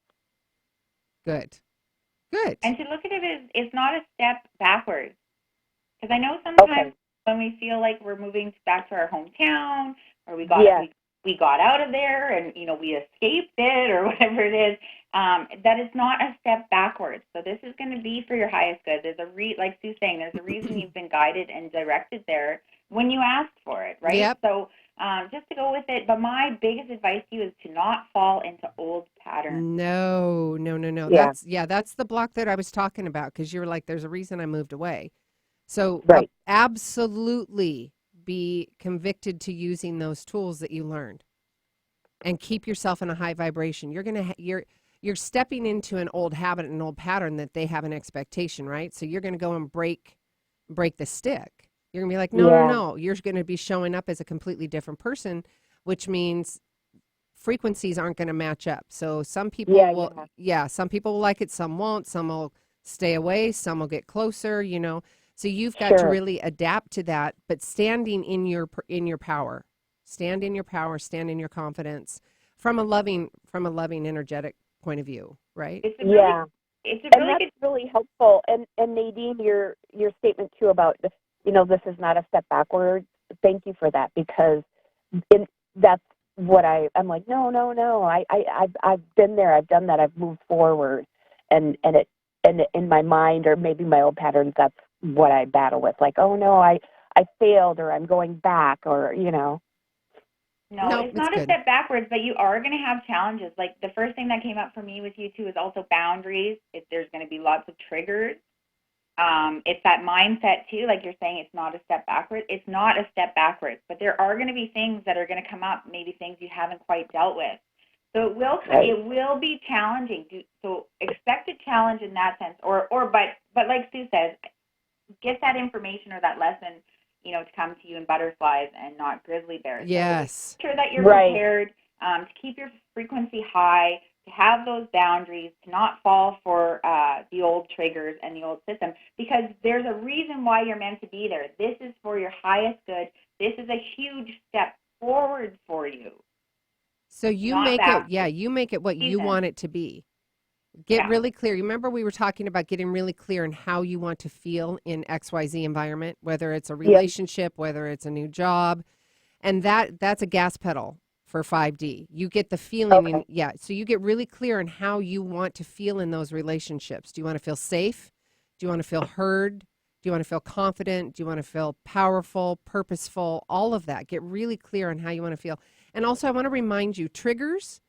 Good. And to look at it as it's not a step backwards. Because I know sometimes when we feel like we're moving back to our hometown, or we got out of there and, we escaped it or whatever it is, that is not a step backwards. So this is going to be for your highest good. There's like Sue's saying, there's a reason you've been guided and directed there when you asked for it, right? Yep. So just to go with it. But my biggest advice to you is to not fall into old patterns. No. Yeah. That's the block that I was talking about, because you were like, there's a reason I moved away. So absolutely be convicted to using those tools that you learned, and keep yourself in a high vibration. You're stepping into an old habit, an old pattern that they have an expectation, right? So you're going to go and break the stick. You're going to be like, no. You're going to be showing up as a completely different person, which means frequencies aren't going to match up. So some people some people will like it, some won't, some will stay away, some will get closer, So you've got to really adapt to that, but standing in your power. Stand in your power, stand in your confidence from a loving energetic point of view, right? It's that's really helpful. And Nadine, your statement too about this is not a step backwards. Thank you for that, because that's what I'm like. No. I've been there. I've done that. I've moved forward, and in my mind, or maybe my old patterns, that's what I battle with. Like, oh no, I failed, or I'm going back, or No, it's not a step backwards, but you are going to have challenges. Like the first thing that came up for me with you too is also boundaries. There's going to be lots of triggers. It's that mindset too, like you're saying, it's not a step backwards. It's not a step backwards, but there are going to be things that are going to come up, maybe things you haven't quite dealt with. So it will be challenging. So expect a challenge in that sense, but like Sue says, get that information or that lesson, to come to you in butterflies and not grizzly bears. Yes. So make sure that you're prepared to keep your frequency high, to have those boundaries, to not fall for the old triggers and the old system, because there's a reason why you're meant to be there. This is for your highest good. This is a huge step forward for you. So you make it what you want it to be. Get really clear. You remember we were talking about getting really clear in how you want to feel in XYZ environment, whether it's a relationship, whether it's a new job, and that's a gas pedal for 5D. You get the feeling, so you get really clear in how you want to feel in those relationships. Do you want to feel safe? Do you want to feel heard? Do you want to feel confident? Do you want to feel powerful, purposeful? All of that. Get really clear on how you want to feel. And also, I want to remind you, triggers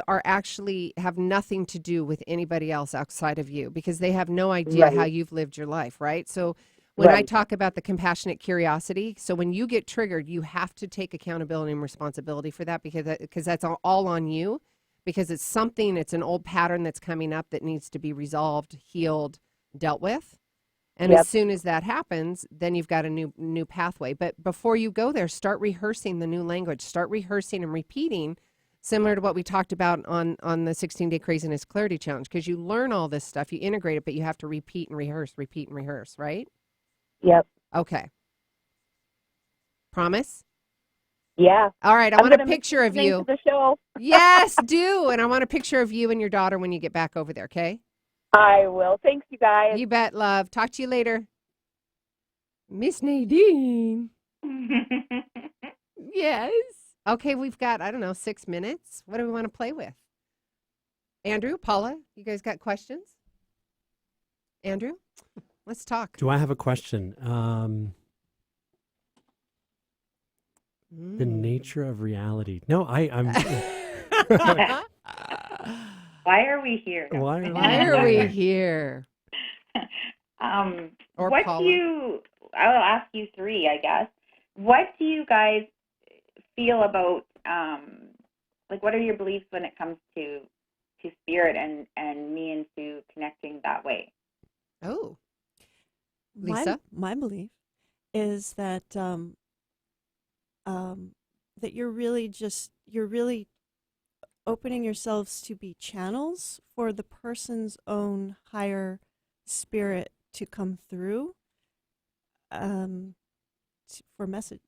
are actually have nothing to do with anybody else outside of you, because they have no idea how you've lived your life, right? So when I talk about the compassionate curiosity, so when you get triggered, you have to take accountability and responsibility for that, because that's all on you, because it's an old pattern that's coming up that needs to be resolved, healed, dealt with. And as soon as that happens, then you've got a new pathway. But before you go there, start rehearsing the new language. Start rehearsing and repeating, similar to what we talked about on the 16-Day Craziness Clarity Challenge, because you learn all this stuff, you integrate it, but you have to repeat and rehearse, right? Yep. Okay. Promise? Yeah. All right, I want a picture of you. To the show. Yes, do. And I want a picture of you and your daughter when you get back over there, okay? I will. Thanks, you guys. You bet, love. Talk to you later. Miss Nadine. Yes. Okay, we've got, 6 minutes. What do we want to play with? Andrew, Paula, you guys got questions? Andrew, let's talk. Do I have a question? The nature of reality. No, I'm. Why are we here? Why are we here? Or what Paula. do you? I will ask you three, I guess. What do you guys feel about? Like, what are your beliefs when it comes to spirit and me into connecting that way? Oh, Lisa, my belief is that that you're really opening yourselves to be channels for the person's own higher spirit to come through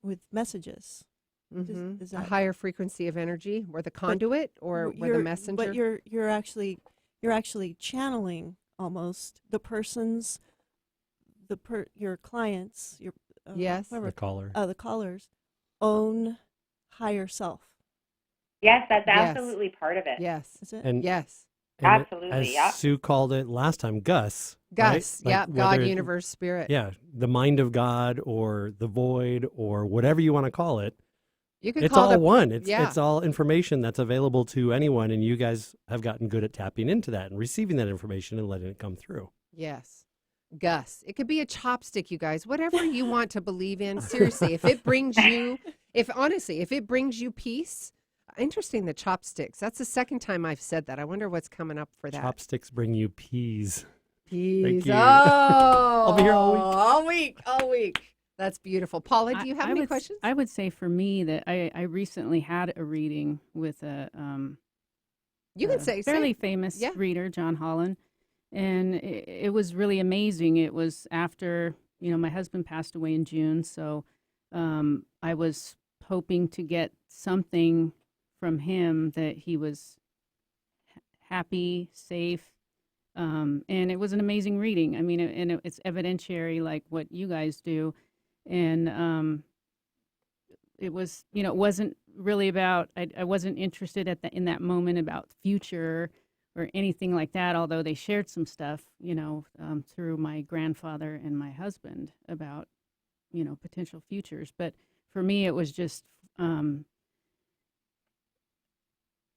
with messages. mm-hmm. Is A that higher frequency of energy, or the conduit, or the messenger? But you're actually channeling almost the person's your clients, your yes, the caller, the caller's own higher self. Yes, that's absolutely part of it. Yes. Is it? And yes, and absolutely. As Sue called it last time, Gus. Gus, right? yeah, Like God, whether universe, spirit. Yeah, the mind of God or the void or whatever you want to call it. You could it's call all it one. It's all information that's available to anyone, and you guys have gotten good at tapping into that and receiving that information and letting it come through. Yes. Gus. It could be a chopstick, you guys. Whatever you want to believe in. Seriously, if it brings you peace. Interesting, the chopsticks. That's the second time I've said that. I wonder what's coming up for that. Chopsticks bring you peas. Peas. Thank you. Oh, I'll be here all week. All week. That's beautiful. Paula, do you have any questions? I would say for me that I recently had a reading with a you can say fairly famous reader, John Holland, and it was really amazing. It was after my husband passed away in June, so I was hoping to get something from him that he was happy, safe, and it was an amazing reading. I mean, it's evidentiary like what you guys do. And it was, it wasn't really about, I wasn't interested in that moment about future or anything like that, although they shared some stuff, through my grandfather and my husband about, potential futures. But for me, it was just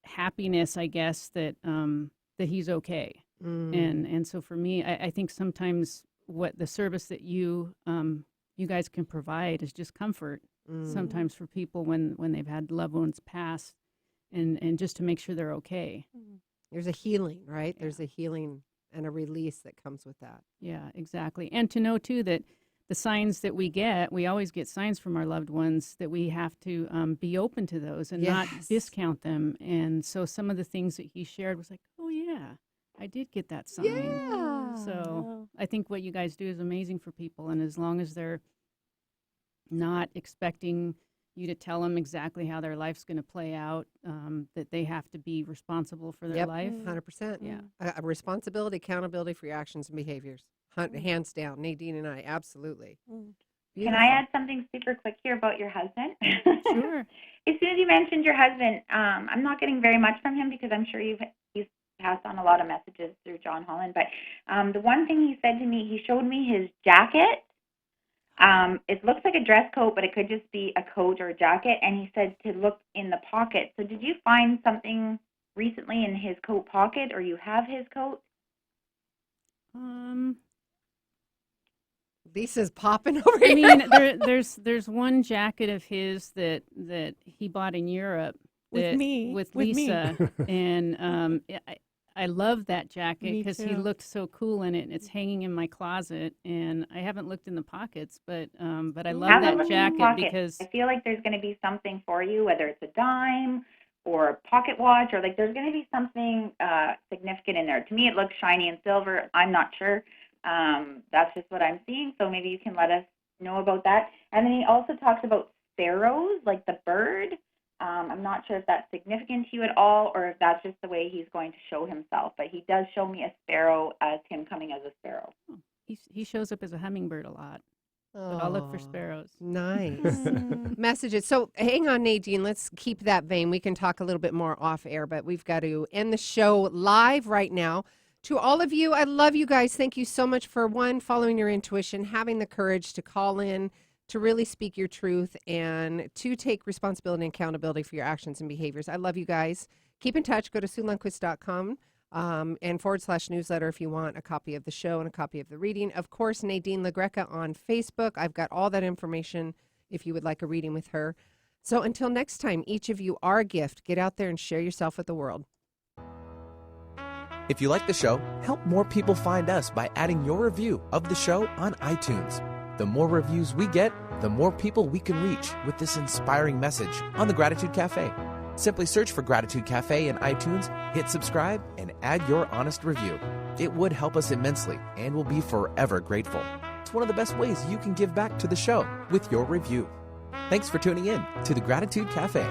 happiness, I guess, that he's okay. And so for me, I think sometimes what the service that you guys can provide is just comfort sometimes for people when they've had loved ones pass and just to make sure they're okay. There's a healing, right? There's a healing and a release that comes with that. Yeah, exactly. And to know too that the signs that we always get signs from our loved ones that we have to be open to those and not discount them. And so some of the things that he shared was like, oh yeah, I did get that sign. Yeah. So I think what you guys do is amazing for people. And as long as they're not expecting you to tell them exactly how their life's going to play out, that they have to be responsible for their life. 100%. Yeah. Responsibility, accountability for your actions and behaviors. Hands down. Nadine and I, absolutely. Can I add something super quick here about your husband? Sure. As soon as you mentioned your husband, I'm not getting very much from him because I'm sure he's passed on a lot of messages through John Holland. But the one thing he said to me, he showed me his jacket. It looks like a dress coat, but it could just be a coat or a jacket. And he said to look in the pocket. So did you find something recently in his coat pocket, or you have his coat? Lisa's popping over I here. mean, there's one jacket of his that he bought in Europe with Lisa, and I love that jacket Me because he too. looked so cool in it. And it's hanging in my closet, and I haven't looked in the pockets, but I love Have a that look in the jacket pocket. because I feel like there's going to be something for you, whether it's a dime or a pocket watch, or like there's going to be something significant in there. To me, it looks shiny and silver. I'm not sure. That's just what I'm seeing. So maybe you can let us know about that. And then he also talks about sparrows, like the bird. I'm not sure if that's significant to you at all, or if that's just the way he's going to show himself. But he does show me a sparrow as him coming as a sparrow. he shows up as a hummingbird a lot. But I'll look for sparrows. Nice. Messages. So hang on, Nadine. Let's keep that vein. We can talk a little bit more off air, but we've got to end the show live right now. To all of you, I love you guys. Thank you so much for, one, following your intuition, having the courage to call in, to really speak your truth and to take responsibility and accountability for your actions and behaviors. I love you guys. Keep in touch. Go to SueLundquist.com and /newsletter if you want a copy of the show and a copy of the reading. Of course, Nadine La Greca on Facebook. I've got all that information if you would like a reading with her. So until next time, each of you are a gift. Get out there and share yourself with the world. If you like the show, help more people find us by adding your review of the show on iTunes. The more reviews we get, the more people we can reach with this inspiring message on the Gratitude Cafe. Simply search for Gratitude Cafe in iTunes, hit subscribe, and add your honest review. It would help us immensely and we'll be forever grateful. It's one of the best ways you can give back to the show with your review. Thanks for tuning in to the Gratitude Cafe.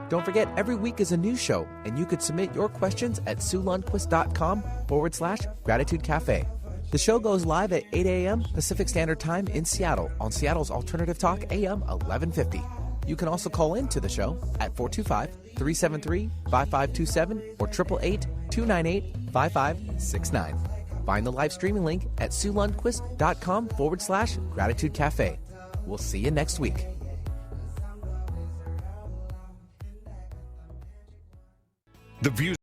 Don't forget, every week is a new show, and you could submit your questions at SueLundquist.com/Gratitude Cafe. The show goes live at 8 a.m. Pacific Standard Time in Seattle on Seattle's Alternative Talk AM 1150. You can also call in to the show at 425-373-5527 or 888-298-5569. Find the live streaming link at SueLundquist.com/Gratitude Cafe. We'll see you next week. The views